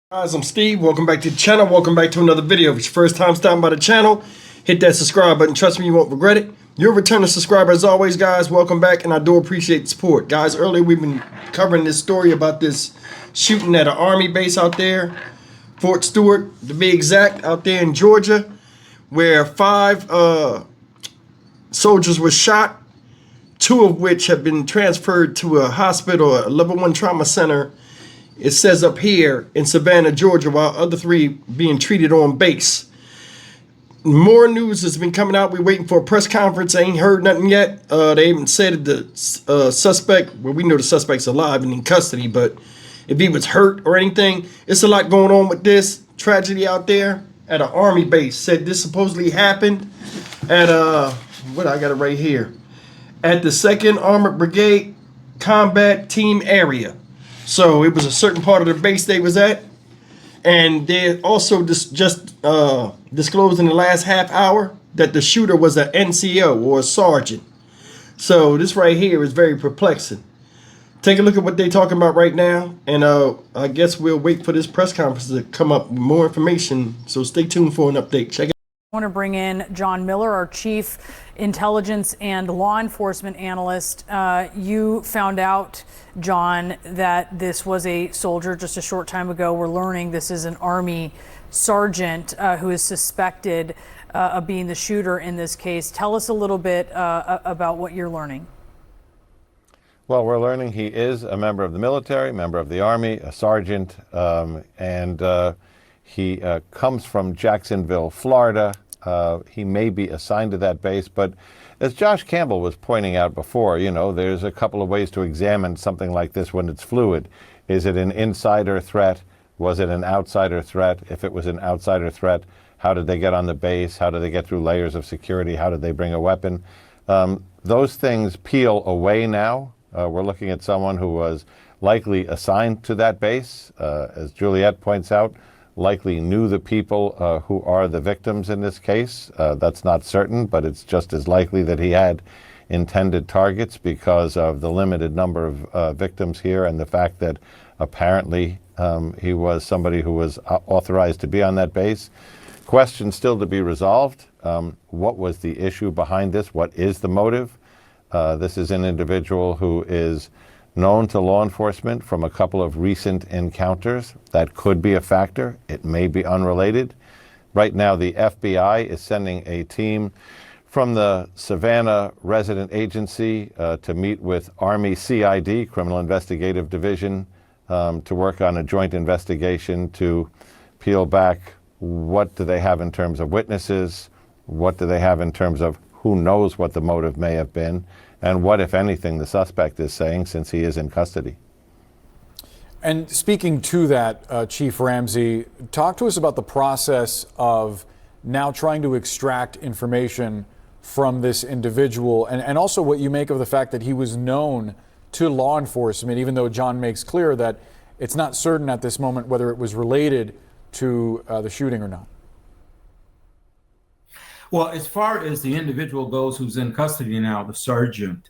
Guys, I'm Steve. Welcome back to the channel. Welcome back to another video. If it's your first time stopping by the channel, hit that subscribe button. Trust me, you won't regret it. You're a returning subscriber as always, guys. Welcome back, and I do appreciate the support. Guys, earlier we've been covering this story about this shooting at an Army base out there, Fort Stewart, to be exact, out there in Georgia, where 5 soldiers were shot, 2 of which have been transferred to a hospital, a level 1 trauma center. It says up here in Savannah, Georgia, while other 3 being treated on base. More news has been coming out. We're waiting for a press conference. I ain't heard nothing yet. They haven't said the suspect, well, we know the suspect's alive and in custody, but if he was hurt or anything, it's a lot going on with this tragedy out there at an Army base. Said this supposedly happened at, what I got it right here, at the 2nd Armored Brigade Combat Team Area. So it was a certain part of the base they was at, and they also just disclosed in the last half hour that the shooter was an NCO or a sergeant. So this right here is very perplexing. Take a look at what they're talking about right now, and I guess we'll wait for this press conference to come up with more information. So stay tuned for an update. Check it. I want to bring in John Miller, our chief intelligence and law enforcement analyst. You found out, John, that this was a soldier just a short time ago. We're learning this is an Army sergeant who is suspected of being the shooter in this case. Tell us a little bit about what you're learning. Well, we're learning he is a member of the military, member of the Army, a sergeant, and he comes from Jacksonville, Florida. He may be assigned to that base, but as Josh Campbell was pointing out before, you know, there's a couple of ways to examine something like this when it's fluid. Is it an insider threat? Was it an outsider threat? If it was an outsider threat, how did they get on the base? How did they get through layers of security? How did they bring a weapon? Those things peel away now. We're looking at someone who was likely assigned to that base, as Juliet points out, likely knew the people who are the victims in this case. That's not certain, but it's just as likely that he had intended targets because of the limited number of victims here and the fact that apparently he was somebody who was authorized to be on that base. Question still to be resolved. What was the issue behind this? What is the motive? This is an individual who is known to law enforcement from a couple of recent encounters. That could be a factor. It may be unrelated. Right now, the FBI is sending a team from the Savannah Resident Agency to meet with Army CID, Criminal Investigative Division, to work on a joint investigation to peel back what do they have in terms of witnesses, what do they have in terms of who knows what the motive may have been, and what, if anything, the suspect is saying since he is in custody. And speaking to that, Chief Ramsey, talk to us about the process of now trying to extract information from this individual, and also what you make of the fact that he was known to law enforcement, even though John makes clear that it's not certain at this moment whether it was related to the shooting or not. Well, as far as the individual goes who's in custody now, the sergeant,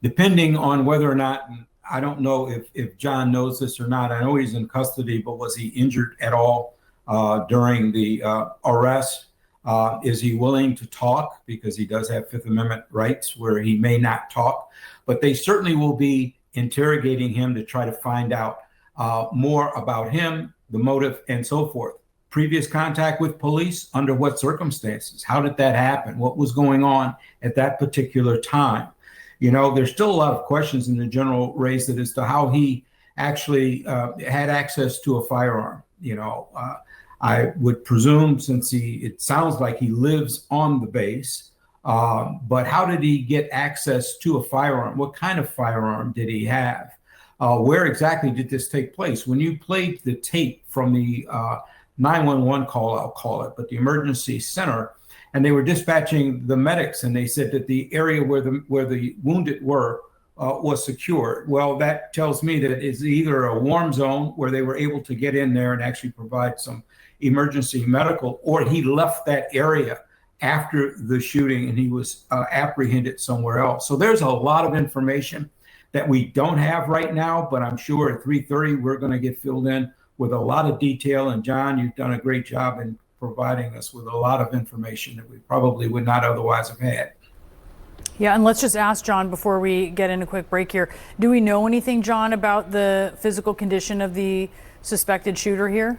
depending on whether or not, I don't know if John knows this or not. I know he's in custody, but was he injured at all during the arrest? Is he willing to talk? Because he does have Fifth Amendment rights where he may not talk, but they certainly will be interrogating him to try to find out more about him, the motive, and so forth. Previous contact with police, under what circumstances? How did that happen? What was going on at that particular time? You know, there's still a lot of questions in the general raised as to how he actually had access to a firearm. You know, I would presume, since it sounds like he lives on the base, but how did he get access to a firearm? What kind of firearm did he have? Where exactly did this take place? When you played the tape from the 911 call, I'll call it, but the emergency center, and they were dispatching the medics, and they said that the area where the wounded were was secured. Well, that tells me that it's either a warm zone where they were able to get in there and actually provide some emergency medical, or he left that area after the shooting and he was apprehended somewhere else. So there's a lot of information that we don't have right now, but I'm sure at 3:30 we're going to get filled in with a lot of detail. And John, you've done a great job in providing us with a lot of information that we probably would not otherwise have had. Yeah, and let's just ask John before we get in a quick break here. Do we know anything, John, about the physical condition of the suspected shooter here?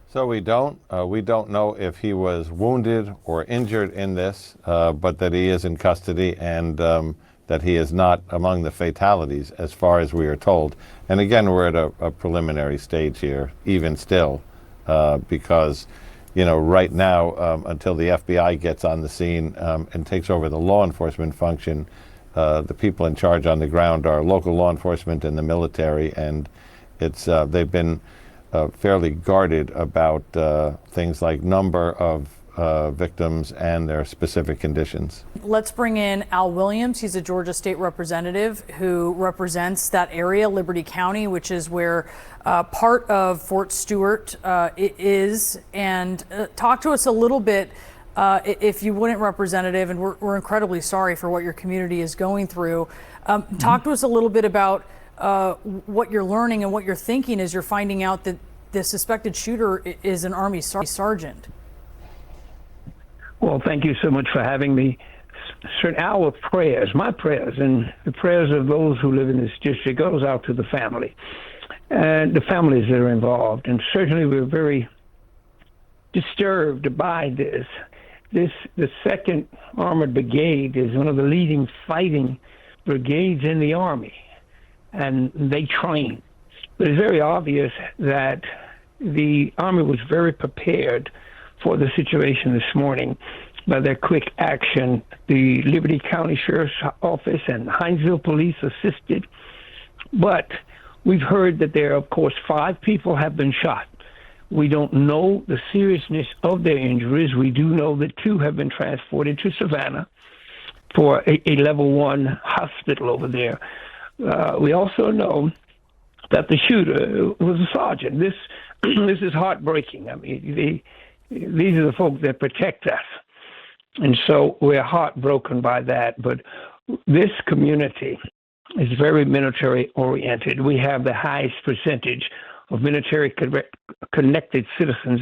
So we don't know if he was wounded or injured in this, but that he is in custody and that he is not among the fatalities as far as we are told. And again, we're at a preliminary stage here, even still, because right now, until the FBI gets on the scene and takes over the law enforcement function, the people in charge on the ground are local law enforcement and the military, and they've been fairly guarded about things like number of victims and their specific conditions. Let's bring in Al Williams. He's a Georgia state representative who represents that area, Liberty County, which is where part of Fort Stewart is. And talk to us a little bit, if you wouldn't, Representative, and we're incredibly sorry for what your community is going through. Talk to us a little bit about what you're learning and what you're thinking as you're finding out that the suspected shooter is an Army Sergeant. Well, thank you so much for having me. Our prayers, my prayers, and the prayers of those who live in this district goes out to the family and the families that are involved. And certainly we're very disturbed by this. The 2nd Armored Brigade is one of the leading fighting brigades in the Army, and they train. But it's very obvious that the Army was very prepared for the situation this morning by their quick action. The Liberty County Sheriff's Office and Hinesville Police assisted. But we've heard that there, of course, 5 people have been shot. We don't know the seriousness of their injuries. We do know that 2 have been transported to Savannah for a level 1 hospital over there. We also know that the shooter was a sergeant. This is heartbreaking. I mean, these are the folks that protect us. And so we're heartbroken by that. But this community is very military oriented. We have the highest percentage of military connected citizens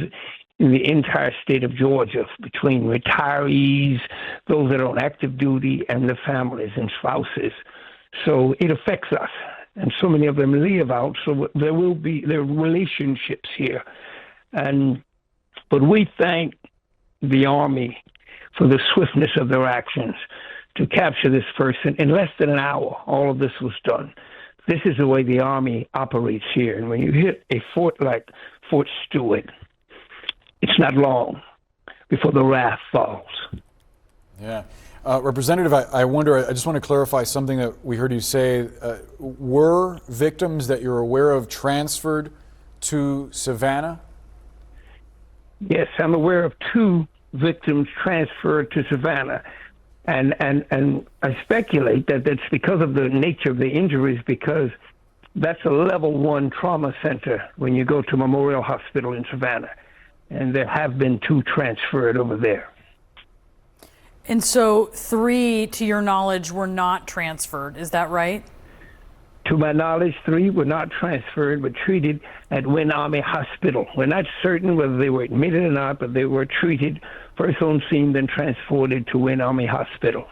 in the entire state of Georgia, between retirees, those that are on active duty, and the families and spouses. So it affects us. And so many of them live out, so there are relationships here. But we thank the Army for the swiftness of their actions to capture this person. In less than an hour, all of this was done. This is the way the Army operates here. And when you hit a fort like Fort Stewart, it's not long before the wrath falls. Yeah. Representative, I wonder, I just want to clarify something that we heard you say. Were victims that you're aware of transferred to Savannah? Yes, I'm aware of 2 victims transferred to Savannah. And I speculate that that's because of the nature of the injuries, because that's a level 1 trauma center when you go to Memorial Hospital in Savannah. And there have been 2 transferred over there. And so 3, to your knowledge, were not transferred. Is that right? To my knowledge, 3 were not transferred, but treated at Wynn Army Hospital. We're not certain whether they were admitted or not, but they were treated first on scene, then transported to Wynn Army Hospital.